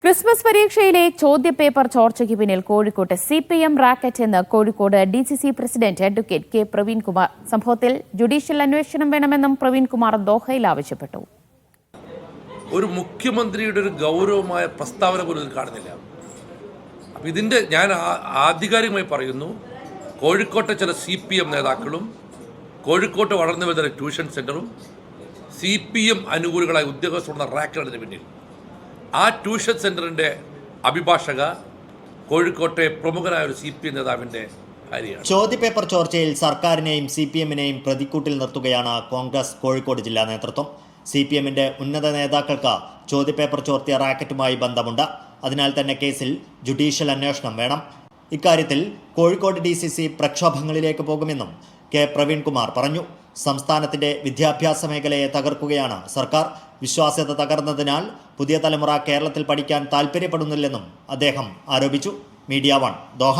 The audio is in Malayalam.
ക്രിസ്മസ് പരീക്ഷയിലെ ചോദ്യപേപ്പർ ചോർച്ചയ്ക്ക് പിന്നിൽ കോഴിക്കോട്ട് സിപിഎം റാക്കറ്റ് എന്ന് Kozhikode DCC president advocate K Praveenkumar. സംഭവത്തിൽ ജുഡീഷ്യൽ അന്വേഷണം വേണമെന്നും പ്രവീൺകുമാർ ദോഹയിൽ ആവശ്യപ്പെട്ടു. ഒരു മുഖ്യമന്ത്രിയുടെ ഒരു ഗൗരവമായ പ്രസ്താവന പോലും കാണുന്നില്ല. അപ്പം ഇതിൻ്റെ ഞാൻ ആധികാരികമായി പറയുന്നു, കോഴിക്കോട്ടെ ചില CPM നേതാക്കളും കോഴിക്കോട്ട് വളർന്നു വരുന്ന ട്യൂഷൻ സെൻ്ററും CPM അനുകൂലികളായ ഉദ്യോഗസ്ഥരുടെ റാക്കറ്റിന് പിന്നിൽ. ആ ട്യൂഷൻ സെൻ്ററിൻ്റെ അഭിഭാഷക കോഴിക്കോട്ടെ പ്രമുഖനായ ഒരു CPM നേതാവിൻ്റെ ഭാര്യയാണ്. ചോദ്യപേപ്പർ ചോർച്ചയിൽ സർക്കാരിനെയും CPM-നെയും പ്രതിക്കൂട്ടിൽ നിർത്തുകയാണ് കോൺഗ്രസ് കോഴിക്കോട് ജില്ലാ നേതൃത്വം. CPM-ന്റെ ഉന്നത നേതാക്കൾക്ക് ചോദ്യപേപ്പർ ചോർത്തിയ റാക്കറ്റുമായി ബന്ധമുണ്ട്. അതിനാൽ തന്നെ കേസിൽ ജുഡീഷ്യൽ അന്വേഷണം വേണം. ഇക്കാര്യത്തിൽ കോഴിക്കോട് DCC പ്രക്ഷോഭങ്ങളിലേക്ക് പോകുമെന്നും കെ പ്രവീൺകുമാർ പറഞ്ഞു. സംസ്ഥാനത്തിന്റെ വിദ്യാഭ്യാസ മേഖലയെ തകർക്കുകയാണ് സർക്കാർ. വിശ്വാസ്യത തകർന്നതിനാൽ പുതിയ തലമുറ കേരളത്തിൽ പഠിക്കാൻ താൽപ്പര്യപ്പെടുന്നില്ലെന്നും അദ്ദേഹം ആരോപിച്ചു. Media 1 Doha.